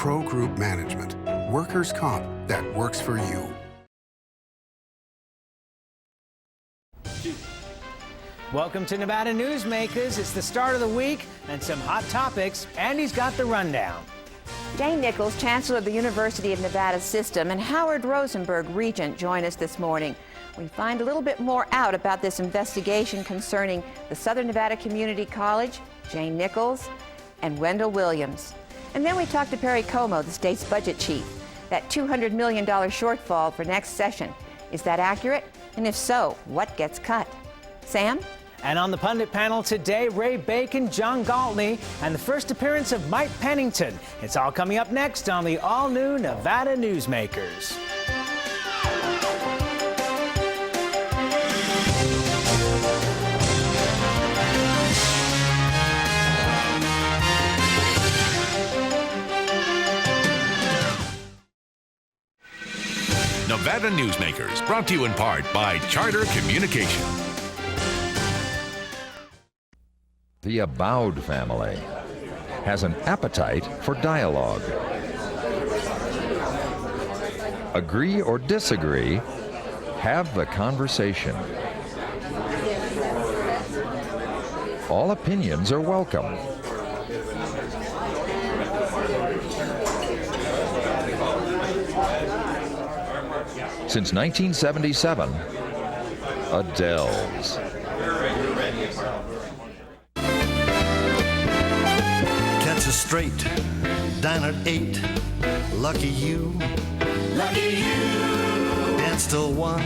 Pro Group Management. Workers' comp that works for you. Welcome to Nevada Newsmakers. It's the start of the week and some hot topics. Andy's got the rundown. Jane Nichols, Chancellor of the University of Nevada System, and Howard Rosenberg, Regent, join us this morning. We find a little bit more out about this investigation concerning the Southern Nevada Community College, Jane Nichols, and Wendell Williams. And then we talk to Perry Comeaux, the state's budget chief. That $200 million shortfall for next session. Is that accurate? And if so, what gets cut? Sam? And on the pundit panel today, Ray Bacon, John Gwaltney, and the first appearance of Mike Pennington. It's all coming up next on the all-new Nevada Newsmakers. Nevada Newsmakers, brought to you in part by Charter Communication. The Abowed family has an appetite for dialogue. Agree or disagree, have the conversation. All opinions are welcome. Since 1977, Adele's. Catch us straight, dine at 8. Lucky you. Lucky you. Dance till 1.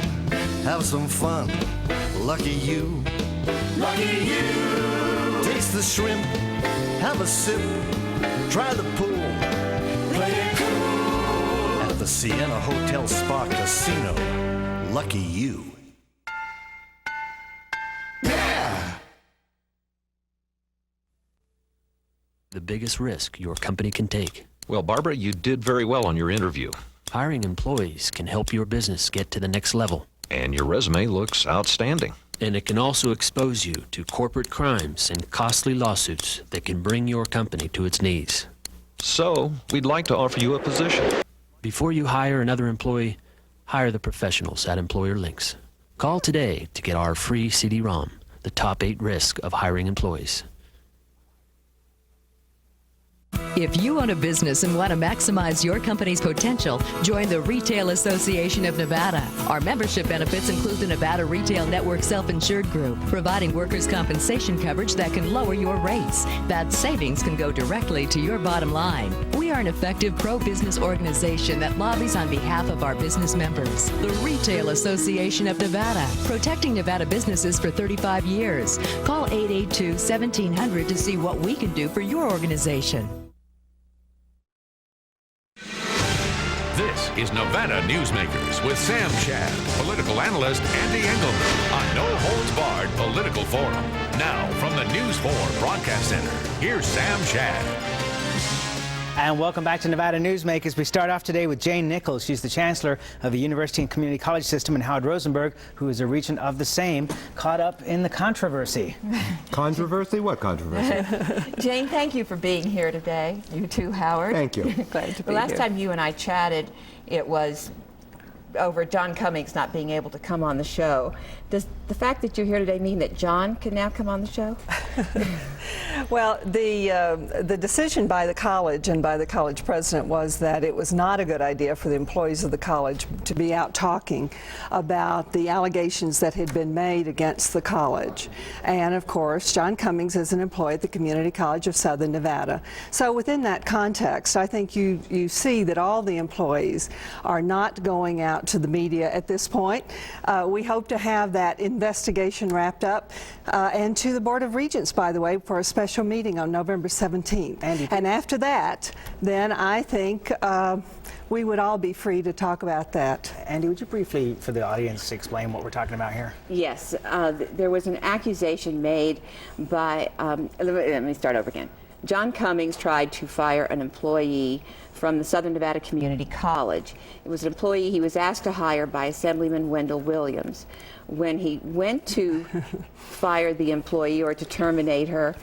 Have some fun. Lucky you. Lucky you. Taste the shrimp. Have a sip. Try the pool. Play it cool. At the Sienna Hotel Spa Casino. Lucky you. The biggest risk your company can take. Well, Barbara, you did very well on your interview. Hiring employees can help your business get to the next level. And your resume looks outstanding. And it can also expose you to corporate crimes and costly lawsuits that can bring your company to its knees. So, we'd like to offer you a position. Before you hire another employee, hire the professionals at Employer Links. Call today to get our free CD-ROM, The Top 8 Risk of Hiring Employees. If you own a business and want to maximize your company's potential, join the Retail Association of Nevada. Our membership benefits include the Nevada Retail Network Self-Insured Group, providing workers' compensation coverage that can lower your rates. That savings can go directly to your bottom line. We are an effective pro-business organization that lobbies on behalf of our business members. The Retail Association of Nevada, protecting Nevada businesses for 35 years. Call 882-1700 to see what we can do for your organization. This is Nevada Newsmakers with Sam Shad, political analyst Ande Engleman on No Holds Barred Political Forum. Now, from the News 4 Broadcast Center, here's Sam Shad. And welcome back to Nevada Newsmakers. We start off today with Jane Nichols. She's the Chancellor of the University and Community College System, and Howard Rosenberg, who is a regent of the same, caught up in the controversy. Controversy? What controversy? Jane, thank you for being here today. You too, Howard. Thank you. Glad to be here. The last time you and I chatted, it was over John Cummings not being able to come on the show. Does the fact that you're here today mean that John can now come on the show? Well, the decision by the college and by the college president was that it was not a good idea for the employees of the college to be out talking about the allegations that had been made against the college. And of course, John Cummings is an employee at the Community College of Southern Nevada. So within that context, I think you see that all the employees are not going out to the media at this point. We hope to have that investigation wrapped up, and to the Board of Regents, by the way, for a special meeting on November 17th. And after that, then I think we would all be free to talk about that. Andy, would you briefly, for the audience, explain what we're talking about here? Yes, there was an accusation made by, let me start over again. John Cummings tried to fire an employee from the Southern Nevada Community College. It was an employee he was asked to hire by Assemblyman Wendell Williams. When he went to fire the employee or to terminate her,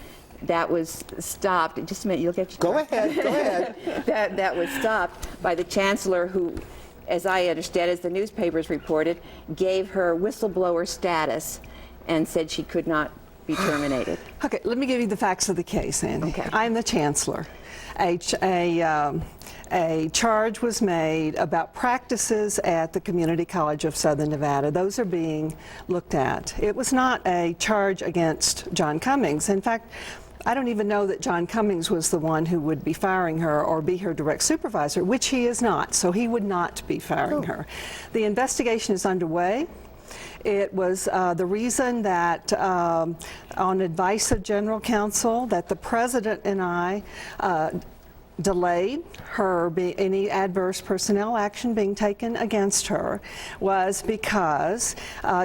that was stopped. Just a minute, you'll get your Go ahead, go ahead. that was stopped by the Chancellor, who, as I understand, as the newspapers reported, gave her whistleblower status and said she could not be terminated. Okay, let me give you the facts of the case, Andy. Okay. I'm the Chancellor. A charge was made about practices at the Community College of Southern Nevada. Those are being looked at. It was not a charge against John Cummings. In fact, I don't even know that John Cummings was the one who would be firing her or be her direct supervisor, which he is not, so he would not be firing her. The investigation is underway. It was the reason that, on advice of General Counsel, that the President and I delayed any adverse personnel action being taken against her was because,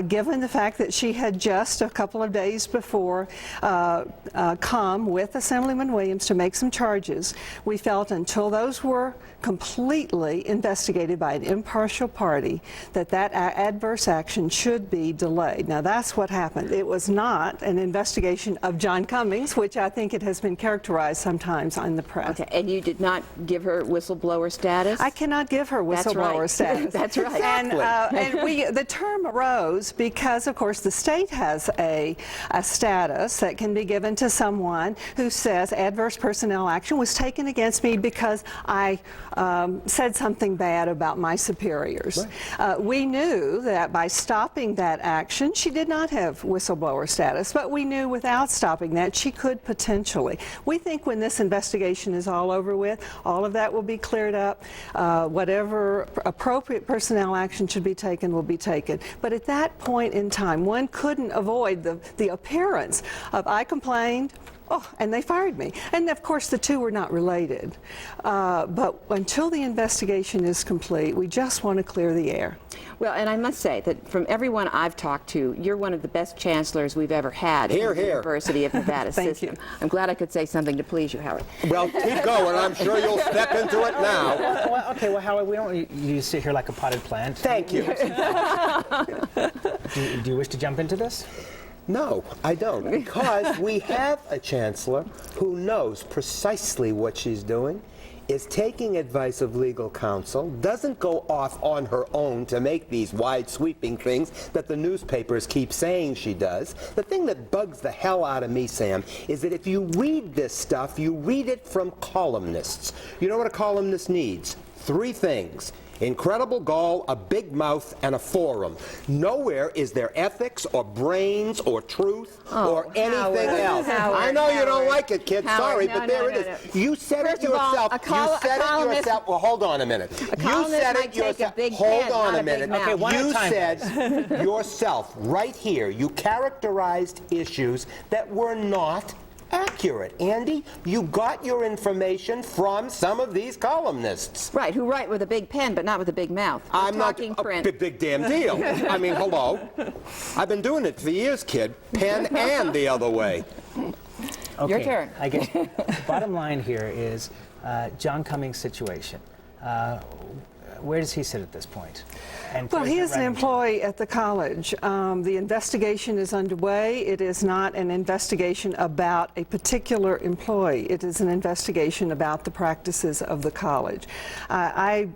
given the fact that she had just a couple of days before come with Assemblyman Williams to make some charges, we felt until those were completely investigated by an impartial party that adverse action should be delayed. Now that's what happened. It was not an investigation of John Cummings, which I think it has been characterized sometimes in the press. Okay, and you did not give her whistleblower status? I cannot give her whistleblower status. That's right. Exactly. And the term arose because, of course, the state has a status that can be given to someone who says adverse personnel action was taken against me because I said something bad about my superiors. Right. We knew that by stopping that action, she did not have whistleblower status, but we knew without stopping that she could potentially. We think when this investigation is all over with, all of that will be cleared up. Whatever appropriate personnel action should be taken will be taken. But at that point in time, one couldn't avoid the appearance of I complained, oh, and they fired me. And of course, the two were not related. But until the investigation is complete, we just want to clear the air. Well, and I must say that from everyone I've talked to, you're one of the best chancellors we've ever had in the University of Nevada system. I'm glad I could say something to please you, Howard. Well, keep going. I'm sure you'll step into it now. Well, Howard, we don't want you to sit here like a potted plant. Thank you. Do you wish to jump into this? No, I don't, because we have a chancellor who knows precisely what she's doing, is taking advice of legal counsel, doesn't go off on her own to make these wide-sweeping things that the newspapers keep saying she does. The thing that bugs the hell out of me, Sam, is that if you read this stuff, you read it from columnists. You know what a columnist needs? 3 things. Incredible gall, a big mouth, and a forum. Nowhere is there ethics or brains or truth or anything else. I know you don't like it, kid. Sorry, but there it is. You said it yourself. You said it yourself. Well, hold on a minute. You said it yourself. Hold on a minute. You said yourself right here, you characterized issues that were not accurate. Andy, you got your information from some of these columnists. Right, who write with a big pen but not with a big mouth. I'm not print. a big damn deal. I mean, hello. I've been doing it for years, kid. Pen and the other way. Okay, your turn. I guess bottom line here is John Cummings' situation. Where does he sit at this point? Well, he is an employee at the college. The investigation is underway. It is not an investigation about a particular employee. It is an investigation about the practices of the college. I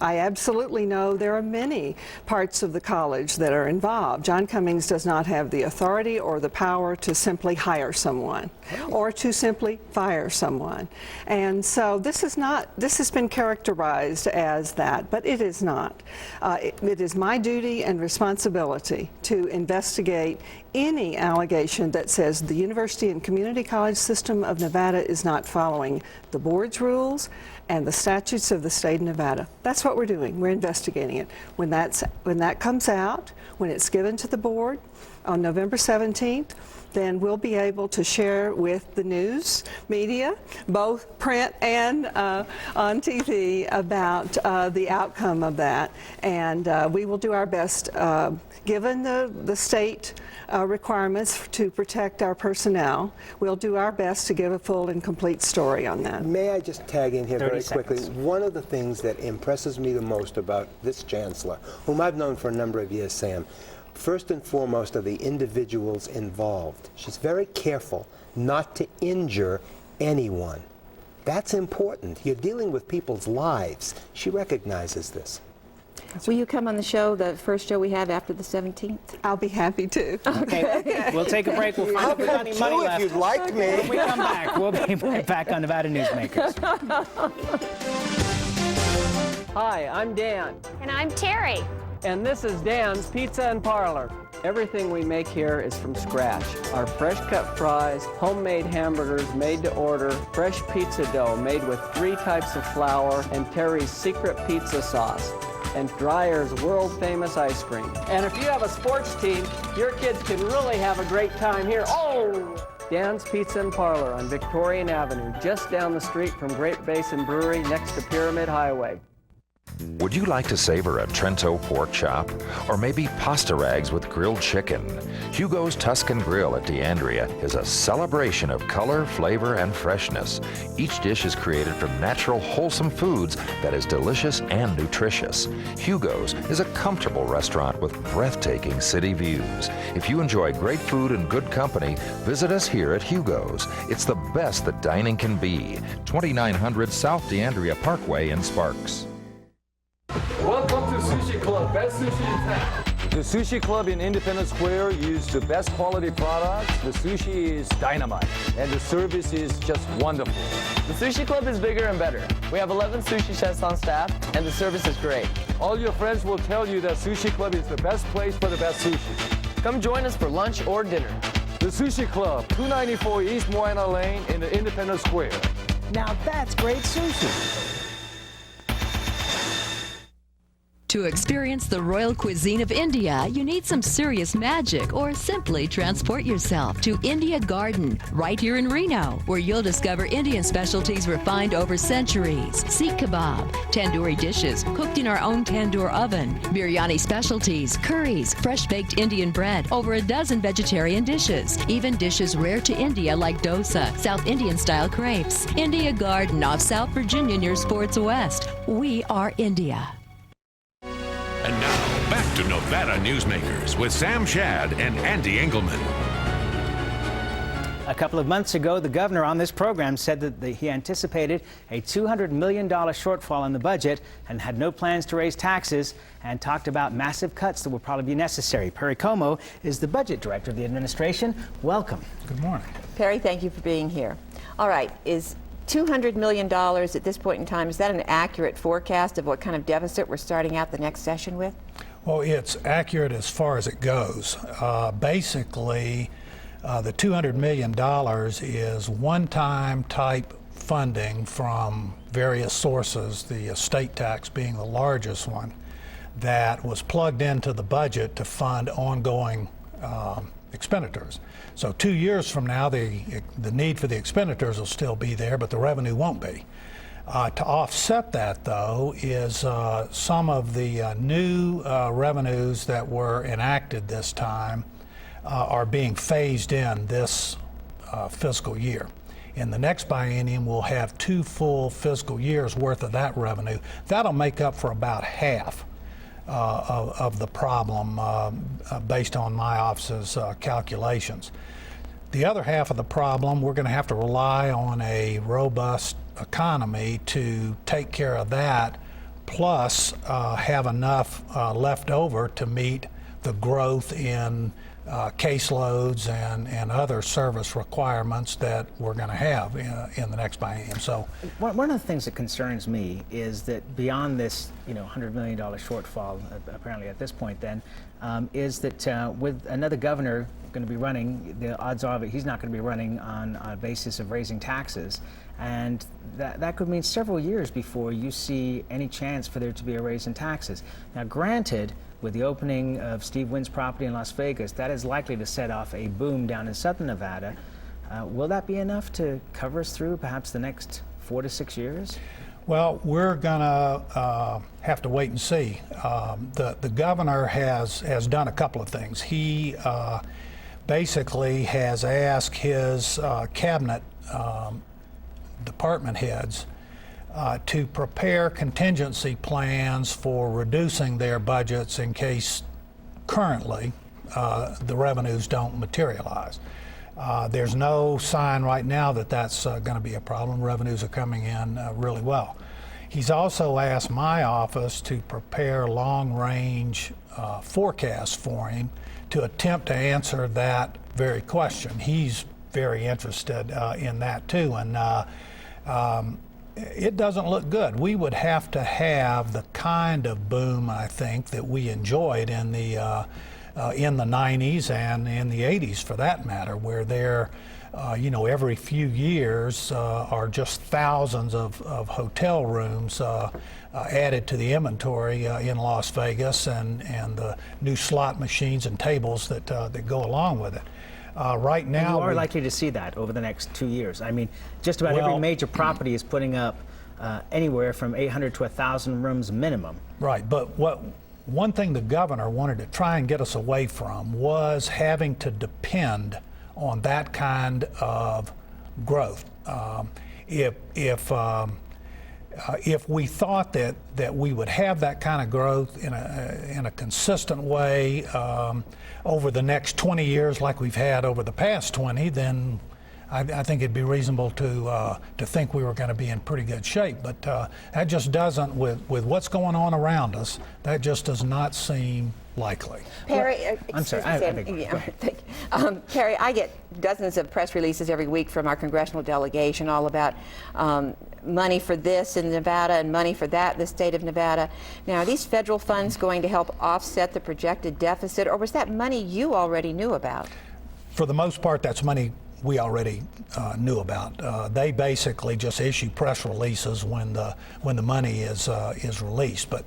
absolutely know there are many parts of the college that are involved. John Cummings does not have the authority or the power to simply hire someone or to simply fire someone. And so this has been characterized as that, but it is not. It is my duty and responsibility to investigate any allegation that says the University and Community College System of Nevada is not following the board's rules and the statutes of the state of Nevada. That's what we're doing. We're investigating it. When that comes out, when it's given to the board on November 17th, then we'll be able to share with the news media, both print and on TV, about the outcome of that. And we will do our best, given the state requirements to protect our personnel, we'll do our best to give a full and complete story on that. May I just tag in here very quickly? Seconds. One of the things that impresses me the most about this chancellor, whom I've known for a number of years, Sam, first and foremost are the individuals involved. She's very careful not to injure anyone. That's important. You're dealing with people's lives. She recognizes this. Will you come on the show, the first show we have after the 17th? I'll be happy to. Okay, we'll take a break. We'll find out if there's any money left. If you'd like me. When we come back, we'll be right back on Nevada Newsmakers. Hi, I'm Dan. And I'm Terry. And this is Dan's Pizza and Parlor. Everything we make here is from scratch. Our fresh cut fries, homemade hamburgers made to order, fresh pizza dough made with 3 types of flour, and Terry's secret pizza sauce, and Dreyer's world-famous ice cream. And if you have a sports team, your kids can really have a great time here. Oh! Dan's Pizza and Parlor on Victorian Avenue, just down the street from Great Basin Brewery next to Pyramid Highway. Would you like to savor a Trento pork chop? Or maybe pasta rags with grilled chicken? Hugo's Tuscan Grill at DeAndrea is a celebration of color, flavor, and freshness. Each dish is created from natural, wholesome foods that is delicious and nutritious. Hugo's is a comfortable restaurant with breathtaking city views. If you enjoy great food and good company, visit us here at Hugo's. It's the best that dining can be. 2900 South DeAndrea Parkway in Sparks. Welcome to Sushi Club, best sushi in town. The Sushi Club in Independence Square used the best quality products. The sushi is dynamite, and the service is just wonderful. The Sushi Club is bigger and better. We have 11 sushi chefs on staff, and the service is great. All your friends will tell you that Sushi Club is the best place for the best sushi. Come join us for lunch or dinner. The Sushi Club, 294 East Moana Lane in the Independence Square. Now that's great sushi. To experience the royal cuisine of India, you need some serious magic or simply transport yourself to India Garden, right here in Reno, where you'll discover Indian specialties refined over centuries. Sikh kebab, tandoori dishes cooked in our own tandoor oven, biryani specialties, curries, fresh-baked Indian bread, over a dozen vegetarian dishes, even dishes rare to India like dosa, South Indian-style crepes. India Garden off South Virginia near Sports West. We are India. And now, back to Nevada Newsmakers with Sam Shad and Ande Engleman. A couple of months ago, the governor on this program said that he anticipated a $200 million shortfall in the budget and had no plans to raise taxes, and talked about massive cuts that will probably be necessary. Perry Comeaux is the budget director of the administration. Welcome. Good morning. Perry, thank you for being here. All right, is $200 million at this point in time, is that an accurate forecast of what kind of deficit we're starting out the next session with? Well, it's accurate as far as it goes. Basically, the $200 million is one-time type funding from various sources, the estate tax being the largest one, that was plugged into the budget to fund ongoing expenditures. So 2 years from now, the need for the expenditures will still be there, but the revenue won't be. To offset that, though, is some of the new revenues that were enacted this time are being phased in this fiscal year. In the next biennium, we'll have 2 full fiscal years worth of that revenue. That'll make up for about half of the problem based on my office's calculations. The other half of the problem, we're going to have to rely on a robust economy to take care of that, plus have enough left over to meet the growth in caseloads and other service requirements that we're going to have in the next biennium. So, one of the things that concerns me is that beyond this, $100 million shortfall, apparently at this point, then, is that with another governor going to be running, the odds are that he's not going to be running on a basis of raising taxes, and that could mean several years before you see any chance for there to be a raise in taxes. Now, granted, with the opening of Steve Wynn's property in Las Vegas, that is likely to set off a boom down in southern Nevada. Will that be enough to cover us through perhaps the next 4 to 6 years? Well, we're going to have to wait and see. The governor has done a couple of things. He basically has asked his cabinet department heads to prepare contingency plans for reducing their budgets in case currently the revenues don't materialize. There's no sign right now that that's going to be a problem. Revenues are coming in really well. He's also asked my office to prepare long-range forecasts for him to attempt to answer that very question. He's very interested in that too, and it doesn't look good. We would have to have the kind of boom, I think, that we enjoyed in the 90s and in the 80s, for that matter, where there, every few years are just thousands of hotel rooms added to the inventory in Las Vegas, and the new slot machines and tables that go along with it. Right now, you are likely to see that over the next 2 years. I mean, just about every major property is putting up anywhere from 800 to 1,000 rooms minimum. Right, but one thing the governor wanted to try and get us away from was having to depend on that kind of growth. If we thought that we would have that kind of growth in a consistent way over the next 20 years, like we've had over the past 20, then I think it'd be reasonable to think we were going to be in pretty good shape. But that just doesn't, with what's going on around us, that just does not seem likely. Perry, I'm sorry. Perry, I get dozens of press releases every week from our congressional delegation all about money for this in Nevada and money for that in the state of Nevada. Now, are these federal funds going to help offset the projected deficit, or was that money you already knew about? For the most part, that's money we already knew about. They basically just issue press releases when the money is released. But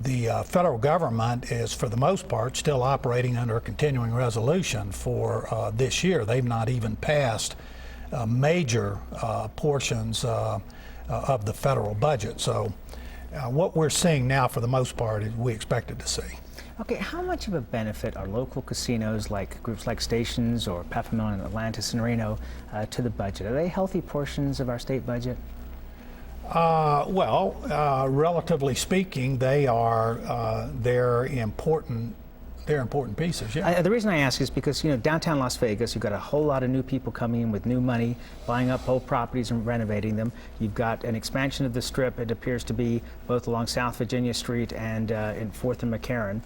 the federal government is, for the most part, still operating under a continuing resolution for this year. They've not even passed major portions of the federal budget. So what we're seeing now, for the most part, is we expected to see. Okay, how much of a benefit are local casinos, like groups like Stations or Peppermill and Atlantis and Reno, to the budget? Are they healthy portions of our state budget? Relatively speaking, they are. They're important pieces. Yeah. The reason I ask is because, downtown Las Vegas, you've got a whole lot of new people coming in with new money, buying up old properties and renovating them. You've got an expansion of the Strip, it appears to be, both along South Virginia Street and in 4th and McCarran,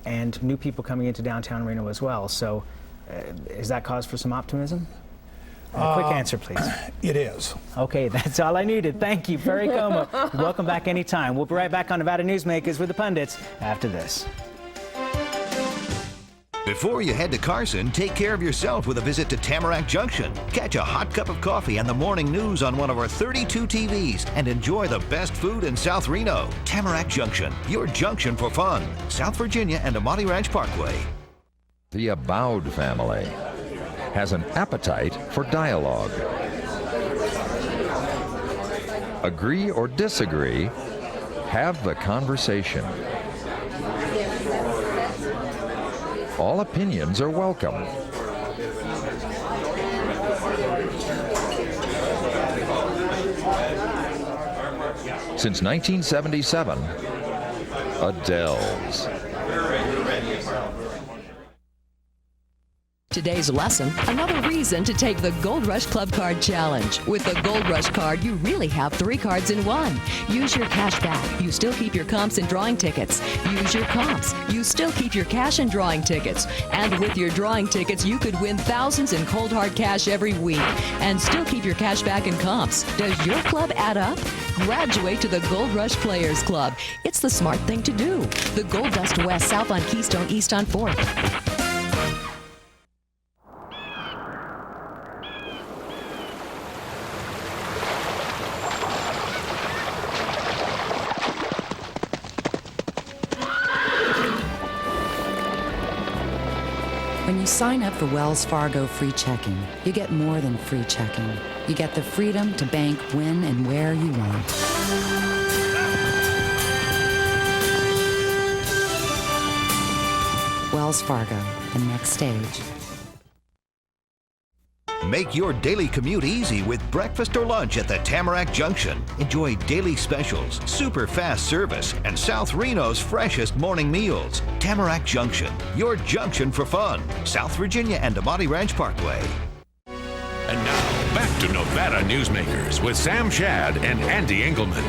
and new people coming into downtown Reno as well. So is that cause for some optimism? A quick answer, please. It is. Okay, that's all I needed. Thank you, Perry Comeaux. Welcome back anytime. We'll be right back on Nevada Newsmakers with the Pundits after this. Before you head to Carson, take care of yourself with a visit to Tamarack Junction. Catch a hot cup of coffee and the morning news on one of our 32 TVs and enjoy the best food in South Reno. Tamarack Junction, your junction for fun. South Virginia and Amati Ranch Parkway. The Abowd family has an appetite for dialogue. Agree or disagree, have the conversation. All opinions are welcome. Since 1977, Adele's. Today's lesson, another reason to take the Gold Rush Club Card Challenge. With the Gold Rush Card, you really have 3 cards in one. Use your cash back. You still keep your comps and drawing tickets. Use your comps. You still keep your cash and drawing tickets. And with your drawing tickets, you could win thousands in cold hard cash every week and still keep your cash back and comps. Does your club add up? Graduate to the Gold Rush Players Club. It's the smart thing to do. The Gold Dust West, south on Keystone, east on 4th. When you sign up for Wells Fargo free checking, you get more than free checking. You get the freedom to bank when and where you want. Wells Fargo, the next stage. Make your daily commute easy with breakfast or lunch at the Tamarack Junction. Enjoy daily specials, super fast service, and South Reno's freshest morning meals. Tamarack Junction, your junction for fun. South Virginia and Amati Ranch Parkway. And now, back to Nevada Newsmakers with Sam Shad and Ande Engleman.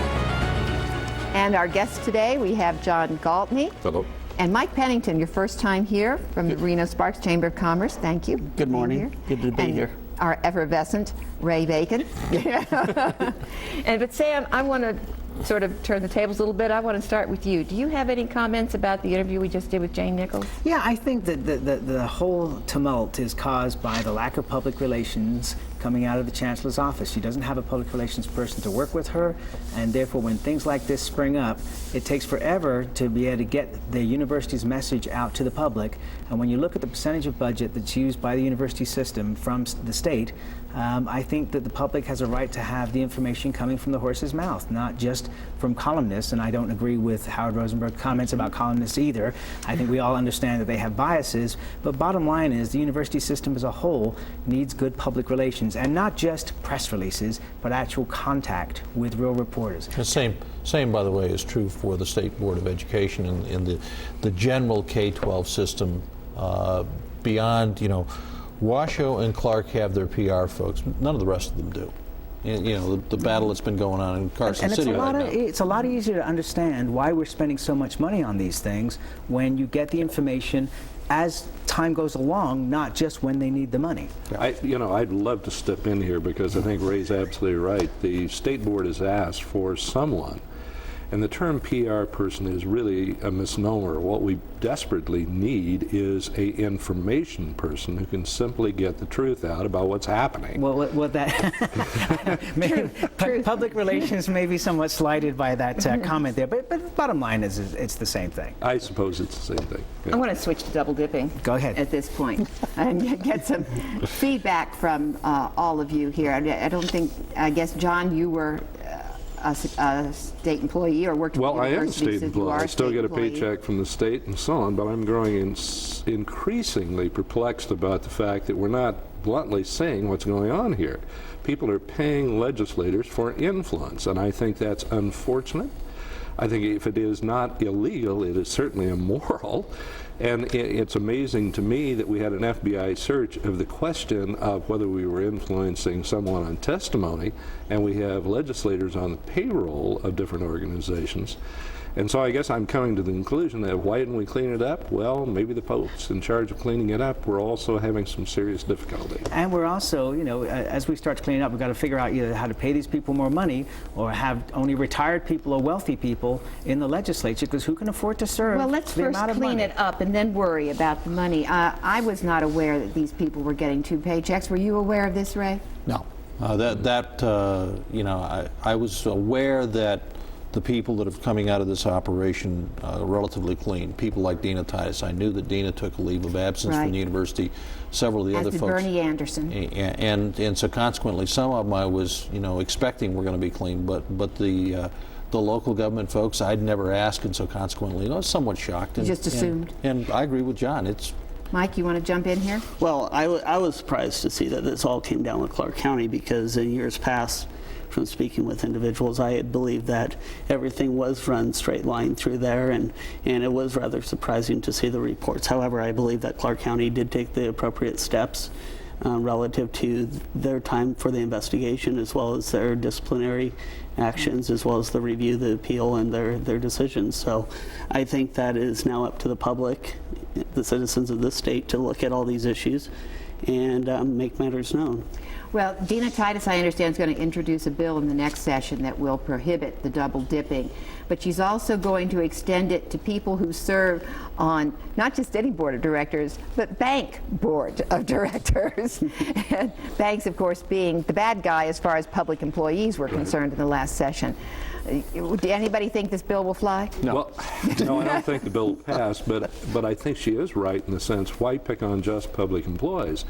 And our guests today, we have John Gwaltney. Hello. And Mike Pennington, your first time here from the Reno Sparks Chamber of Commerce. Thank you. Good morning. Good to be here. Our effervescent Ray Bacon. But Sam, I want to sort of turn the tables a little bit. I want to start with you. Do you have any comments about the interview we just did with Jane Nichols? Yeah, I think that the whole tumult is caused by the lack of public relations coming out of the Chancellor's office. She doesn't have a public relations person to work with her, and therefore when things like this spring up, it takes forever to be able to get the university's message out to the public. And when you look at the percentage of budget that's used by the university system from the state, I think that the public has a right to have the information coming from the horse's mouth, not just from columnists. And I don't agree with Howard Rosenberg's comments about columnists either. I think we all understand that they have biases, but bottom line is the university system as a whole needs good public relations, and not just press releases, but actual contact with real reporters. The same, by the way, is true for the State Board of Education and the general K-12 system. Beyond, Washoe and Clark have their PR folks. None of the rest of them do. The battle that's been going on in Carson City right now. It's a lot easier to understand why we're spending so much money on these things when you get the information as time goes along, not just when they need the money. I'd love to step in here because I think Ray's absolutely right. The State Board has asked for someone, and the term PR person is really a misnomer. What we desperately need is a information person who can simply get the truth out about what's happening. Well, public relations may be somewhat slighted by that comment there, but bottom line is it's the same thing. I suppose it's the same thing. Yeah. I'm going to switch to double dipping. Go ahead. At this point and get some feedback from all of you here. I guess, John, you were a state employee or worked Well, at the I am a university, state employee. I still get a employee. paycheck from the state and so on, but I'm growing increasingly perplexed about the fact that we're not bluntly saying what's going on here. People are paying legislators for influence, and I think that's unfortunate. I think if it is not illegal, it is certainly immoral. And it's amazing to me that we had an FBI search of the question of whether we were influencing someone on testimony, and we have legislators on the payroll of different organizations. And so I guess I'm coming to the conclusion that why didn't we clean it up? Well, maybe the folks in charge of cleaning it up were also having some serious difficulty. And we're also, as we start to clean it up, we've got to figure out either how to pay these people more money or have only retired people or wealthy people in the legislature, because who can afford to serve Well, let's the first amount of clean money? it up and then worry about the money. I was not aware that these people were getting 2 paychecks. Were you aware of this, Ray? No. I was aware that the people that are coming out of this operation are relatively clean. People like Dina Titus. I knew that Dina took a leave of absence from the university. Several of the other did folks. Bernie Anderson. And so consequently, some of them I was expecting were going to be clean, but the local government folks I'd never asked, and so consequently I was somewhat shocked. You just assumed. And I agree with John. Mike, you want to jump in here? Well, I was surprised to see that this all came down with Clark County, because in years past, from speaking with individuals, I had believed that everything was run straight line through there, and it was rather surprising to see the reports. However, I believe that Clark County did take the appropriate steps relative to their time for the investigation, as well as their disciplinary actions, as well as the review, the appeal, and their decisions. So I think that is now up to the public, the citizens of this state, to look at all these issues and make matters known. Well, Dina Titus, I understand, is going to introduce a bill in the next session that will prohibit the double dipping. But she's also going to extend it to people who serve on not just any board of directors, but bank board of directors. And banks, of course, being the bad guy as far as public employees were concerned in the last session. Do anybody think this bill will fly? No. Well, no, I don't think the bill will pass, but I think she is right in the sense, why pick on just public employees?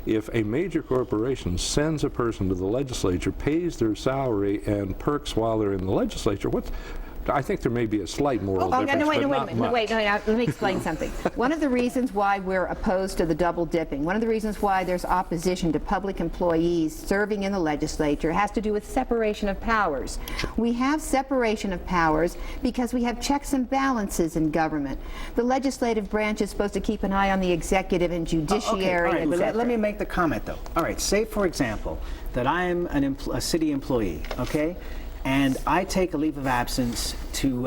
If a major corporation sends a person to the legislature, pays their salary and perks while they're in the legislature, I think there may be a slight moral Oh, difference, no, wait, but no, not wait, no, much. wait, no, let me explain something. One of the reasons why we're opposed to the double dipping, one of the reasons why there's opposition to public employees serving in the legislature has to do with separation of powers. We have separation of powers because we have checks and balances in government. The legislative branch is supposed to keep an eye on the executive and judiciary. All right, et but cetera. let me make the comment, though. All right, say, for example, that I'm a city employee, okay? And I take a leave of absence to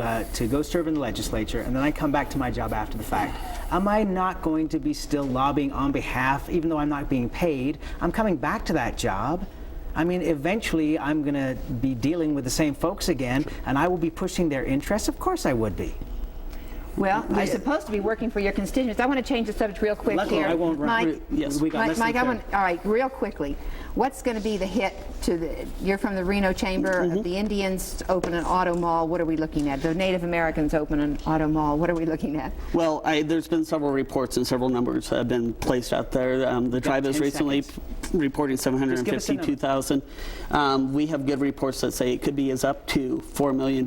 go serve in the legislature, and then I come back to my job after the fact. Am I not going to be still lobbying on behalf, even though I'm not being paid? I'm coming back to that job. I mean, eventually I'm going to be dealing with the same folks again, and I will be pushing their interests. Of course I would be. Well, you're supposed to be working for your constituents. I want to change the subject real quick here. I won't Mike, yes. Mike, all right, real quickly. What's going to be the hit to the, you're from the Reno Chamber, the Indians open an auto mall, what are we looking at? The Native Americans open an auto mall, what are we looking at? Well, there's been several reports and several numbers have been placed out there. The tribe is recently reporting 752,000. We have good reports that say it could be as up to $4 million.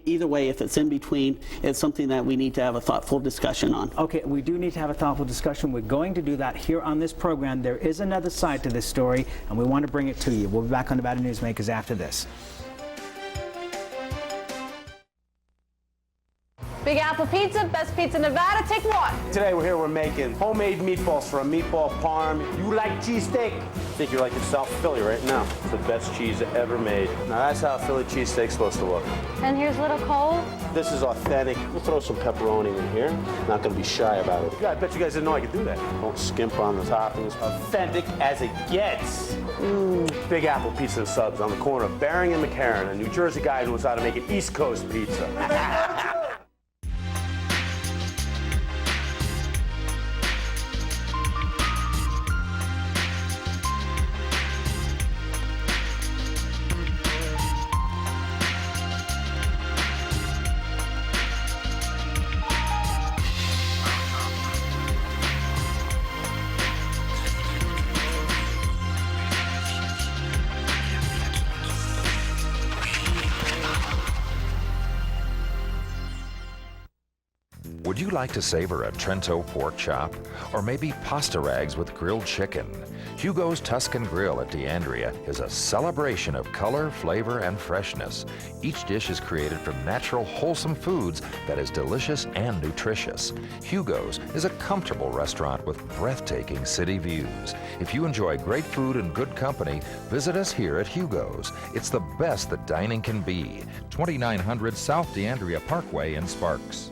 Either way, if it's in between, it's something that we need to have a thoughtful discussion on. Okay, we do need to have a thoughtful discussion. We're going to do that here on this program. There is another side to this story, and we want to bring it to you. We'll be back on Nevada Newsmakers after this. Big Apple Pizza, best pizza in Nevada, take one. Today we're making homemade meatballs for a meatball parm. You like cheesesteak? I think you're like in South Philly right now. It's the best cheese ever made. Now that's how a Philly cheesesteak's supposed to look. And here's little Cole. This is authentic. We'll throw some pepperoni in here. Not gonna be shy about it. Yeah, I bet you guys didn't know I could do that. Don't skimp on the toppings. Authentic as it gets. Big Apple Pizza and Subs on the corner of Bering and McCarran, a New Jersey guy who knows how to make an East Coast pizza. Would you like to savor a Trento pork chop? Or maybe pasta rags with grilled chicken? Hugo's Tuscan Grill at D'Andrea is a celebration of color, flavor, and freshness. Each dish is created from natural, wholesome foods that is delicious and nutritious. Hugo's is a comfortable restaurant with breathtaking city views. If you enjoy great food and good company, visit us here at Hugo's. It's the best that dining can be. 2900 South D'Andrea Parkway in Sparks.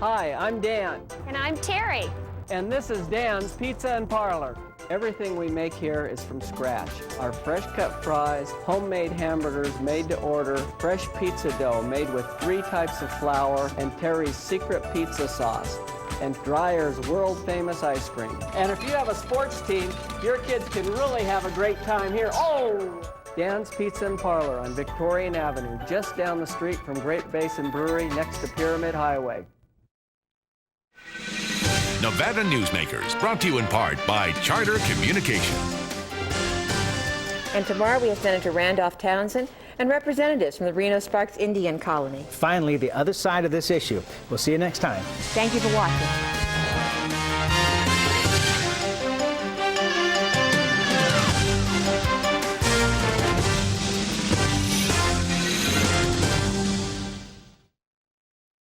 Hi, I'm Dan. And I'm Terry. And this is Dan's Pizza and Parlor. Everything we make here is from scratch. Our fresh cut fries, homemade hamburgers made to order, fresh pizza dough made with 3 types of flour, and Terry's secret pizza sauce, and Dreyer's world famous ice cream. And if you have a sports team, your kids can really have a great time here. Oh! Dan's Pizza and Parlor on Victorian Avenue, just down the street from Great Basin Brewery next to Pyramid Highway. Nevada Newsmakers, brought to you in part by Charter Communication. And tomorrow we have Senator Randolph Townsend and representatives from the Reno Sparks Indian Colony. Finally, the other side of this issue. We'll see you next time. Thank you for watching.